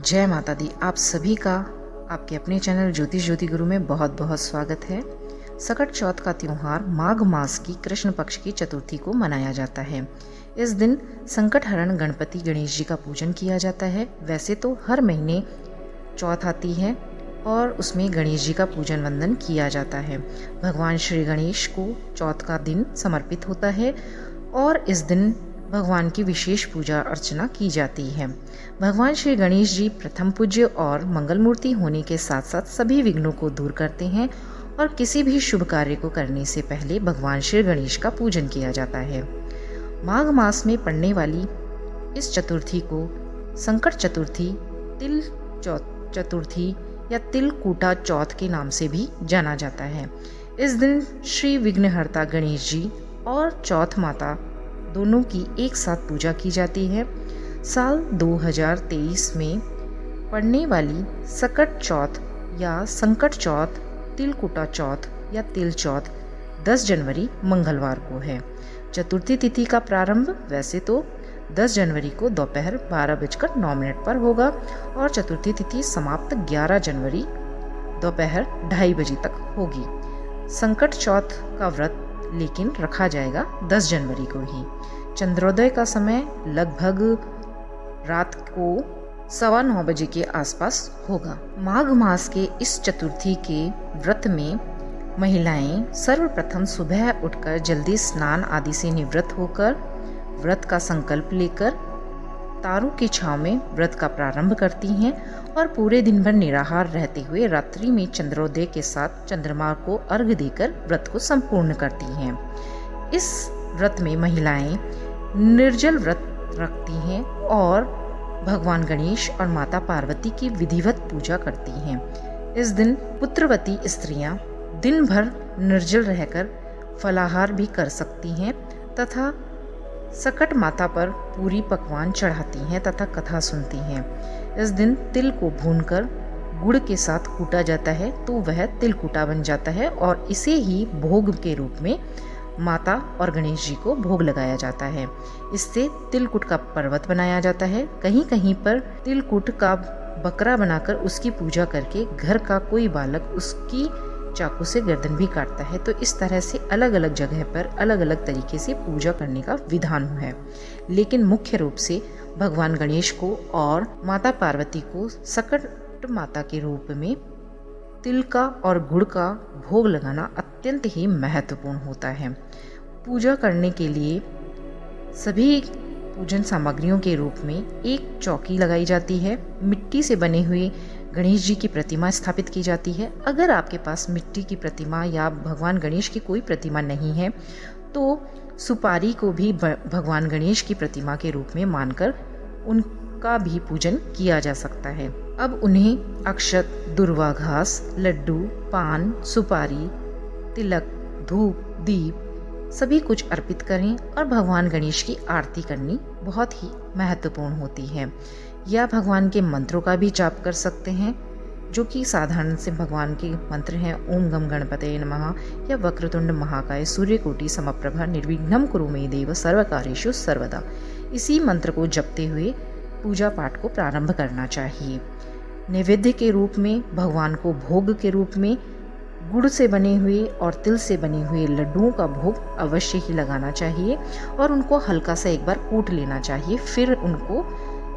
जय माता दी। आप सभी का आपके अपने चैनल ज्योतिष ज्योति गुरु में बहुत बहुत स्वागत है। सकट चौथ का त्योहार माघ मास की कृष्ण पक्ष की चतुर्थी को मनाया जाता है। इस दिन संकट हरण गणपति गणेश जी का पूजन किया जाता है। वैसे तो हर महीने चौथ आती है और उसमें गणेश जी का पूजन वंदन किया जाता है। भगवान श्री गणेश को चौथ का दिन समर्पित होता है और इस दिन भगवान की विशेष पूजा अर्चना की जाती है। भगवान श्री गणेश जी प्रथम पूज्य और मंगल मूर्ति होने के साथ साथ सभी विघ्नों को दूर करते हैं और किसी भी शुभ कार्य को करने से पहले भगवान श्री गणेश का पूजन किया जाता है। माघ मास में पड़ने वाली इस चतुर्थी को संकट चतुर्थी, तिल चतुर्थी या तिलकूटा चौथ के नाम से भी जाना जाता है। इस दिन श्री विघ्नहर्ता गणेश जी और चौथ माता दोनों की एक साथ पूजा की जाती है। साल 2023 में पड़ने वाली सकट चौथ या संकट चौथ, तिलकुटा चौथ या तिल चौथ 10 जनवरी मंगलवार को है। चतुर्थी तिथि का प्रारंभ वैसे तो 10 जनवरी को दोपहर 12:09 पर होगा और चतुर्थी तिथि समाप्त 11 जनवरी दोपहर 2:30 बजे तक होगी। संकट चौथ का व्रत लेकिन रखा जाएगा 10 जनवरी को ही। चंद्रोदय का समय लगभग रात को 9:15 बजे के आसपास होगा। माघ मास के इस चतुर्थी के व्रत में महिलाएं सर्वप्रथम सुबह उठकर जल्दी स्नान आदि से निवृत्त होकर व्रत का संकल्प लेकर तारों की छांव में व्रत का प्रारंभ करती हैं और पूरे दिन भर निराहार रहते हुए रात्रि में चंद्रोदय के साथ चंद्रमा को अर्घ्य देकर व्रत को संपूर्ण करती हैं। इस व्रत में महिलाएं निर्जल व्रत रखती हैं और भगवान गणेश और माता पार्वती की विधिवत पूजा करती हैं। इस दिन पुत्रवती स्त्रियां दिन भर निर्जल रहकर फलाहार भी कर सकती हैं तथा सकट माता पर पूरी पकवान चढ़ाती हैं तथा कथा सुनती हैं। इस दिन तिल को भूनकर गुड़ के साथ कूटा जाता है तो वह तिलकूटा बन जाता है और इसे ही भोग के रूप में माता और गणेश जी को भोग लगाया जाता है। इससे तिलकुट का पर्वत बनाया जाता है। कहीं कहीं पर तिलकुट का बकरा बनाकर उसकी पूजा करके घर का कोई बालक उसकी चाकू से गर्दन भी काटता है। तो इस तरह से अलग अलग जगह पर अलग अलग तरीके से पूजा करने का विधान है। लेकिन मुख्य रूप से भगवान गणेश को और माता पार्वती को सकट माता के रूप में तिल का और गुड़ का भोग लगाना अत्यंत ही महत्वपूर्ण होता है। पूजा करने के लिए सभी पूजन सामग्रियों के रूप में एक चौकी लगाई जाती है। मिट्टी से बने हुए गणेश जी की प्रतिमा स्थापित की जाती है। अगर आपके पास मिट्टी की प्रतिमा या भगवान गणेश की कोई प्रतिमा नहीं है तो सुपारी को भी भगवान गणेश की प्रतिमा के रूप में मानकर उनका भी पूजन किया जा सकता है। अब उन्हें अक्षत, दुर्वा घास, लड्डू, पान, सुपारी, तिलक, धूप, दीप सभी कुछ अर्पित करें और भगवान गणेश की आरती करनी बहुत ही महत्वपूर्ण होती है। या भगवान के मंत्रों का भी जाप कर सकते हैं जो कि साधारण से भगवान के मंत्र हैं। ओम गम गणपतये नमः या वक्रतुंड महाकाय सूर्यकोटि समप्रभा निर्विघ्नं कुरु मे देव सर्वकार्येषु सर्वदा। इसी मंत्र को जपते हुए पूजा पाठ को प्रारंभ करना चाहिए। नैवेद्य के रूप में भगवान को भोग के रूप में गुड़ से बने हुए और तिल से बने हुए लड्डुओं का भोग अवश्य ही लगाना चाहिए और उनको हल्का सा एक बार कूट लेना चाहिए। फिर उनको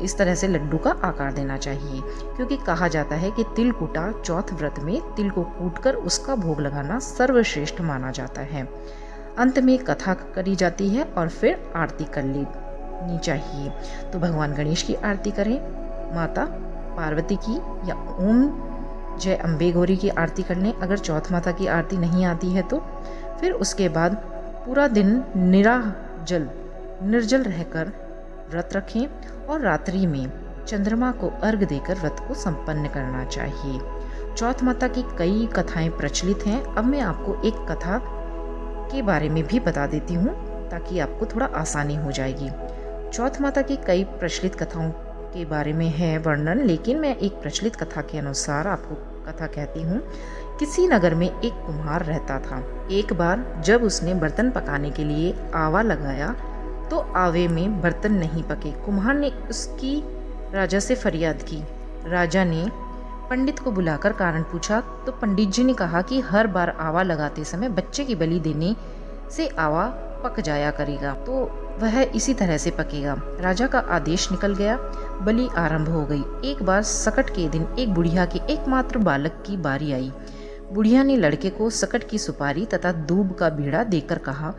इस तरह से लड्डू का आकार देना चाहिए, क्योंकि कहा जाता है कि तिलकुटा चौथ व्रत में तिल को कूटकर उसका भोग लगाना सर्वश्रेष्ठ माना जाता है। अंत में कथा करी जाती है और फिर आरती कर लेनी चाहिए। तो भगवान गणेश की आरती करें, माता पार्वती की या ओम जय अम्बे गौरी की आरती कर लें। अगर चौथ माता की आरती नहीं आती है तो फिर उसके बाद पूरा दिन निर्जल रहकर व्रत रखें और रात्रि में चंद्रमा को अर्घ्य देकर व्रत को संपन्न करना चाहिए। चौथ माता की कई कथाएं प्रचलित हैं। अब मैं आपको एक कथा के बारे में भी बता देती हूँ ताकि आपको थोड़ा आसानी हो जाएगी। चौथ माता की कई प्रचलित कथाओं के बारे में है वर्णन, लेकिन मैं एक प्रचलित कथा के अनुसार आपको कथा कहती हूँ। किसी नगर में एक कुम्हार रहता था। एक बार जब उसने बर्तन पकाने के लिए आवा लगाया तो आवे में बर्तन नहीं पके। कुम्हार ने उसकी राजा से फरियाद की राजा ने पंडित को बुलाकर कारण पूछा तो पंडित जी ने कहा कि हर बार आवा लगाते समय बच्चे की बलि देने से आवा पक जाया करेगा, तो वह इसी तरह से पकेगा। राजा का आदेश निकल गया, बलि आरंभ हो गई। एक बार सकट के दिन एक बुढ़िया के एकमात्र बालक की बारी आई। बुढ़िया ने लड़के को सकट की सुपारी तथा दूब का बीड़ा देकर कहा,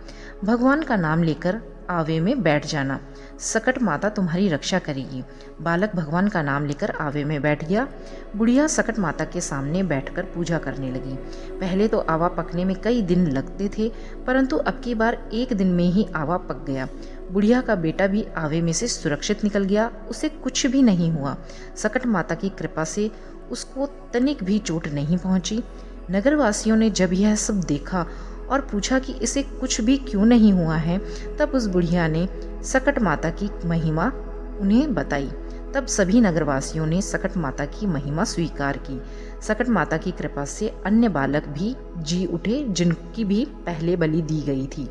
भगवान का नाम लेकर आवे में बैठ जाना, सकट माता तुम्हारी रक्षा करेगी। बालक भगवान का नाम लेकर आवे में बैठ गया। बुढ़िया सकट माता के सामने बैठकर पूजा करने लगी। पहले तो आवा पकने में कई दिन लगते थे, परंतु अब की बार एक दिन में ही आवा पक गया। बुढ़िया का बेटा भी आवे में से सुरक्षित निकल गया, उसे कुछ भी नहीं हुआ। सकट माता की कृपा से उसको तनिक भी चोट नहीं पहुंची। नगरवासियों ने जब यह सब देखा और पूछा कि इसे कुछ भी क्यों नहीं हुआ है, तब उस बुढ़िया ने सकट माता की महिमा उन्हें बताई। तब सभी नगरवासियों ने सकट माता की महिमा स्वीकार की। सकट माता की कृपा से अन्य बालक भी जी उठे जिनकी भी पहले बलि दी गई थी।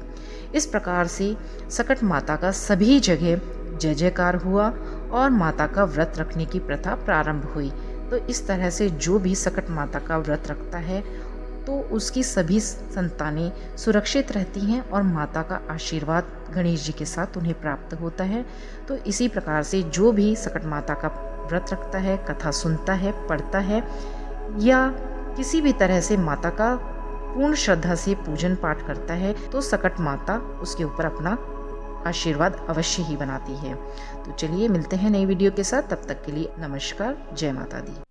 इस प्रकार से सकट माता का सभी जगह जय जयकार हुआ और माता का व्रत रखने की प्रथा प्रारंभ हुई। तो इस तरह से जो भी सकट माता का व्रत रखता है तो उसकी सभी संतानें सुरक्षित रहती हैं और माता का आशीर्वाद गणेश जी के साथ उन्हें प्राप्त होता है। तो इसी प्रकार से जो भी सकट माता का व्रत रखता है, कथा सुनता है, पढ़ता है या किसी भी तरह से माता का पूर्ण श्रद्धा से पूजन पाठ करता है, तो सकट माता उसके ऊपर अपना आशीर्वाद अवश्य ही बनाती है। तो चलिए मिलते हैं नई वीडियो के साथ, तब तक के लिए नमस्कार, जय माता दी।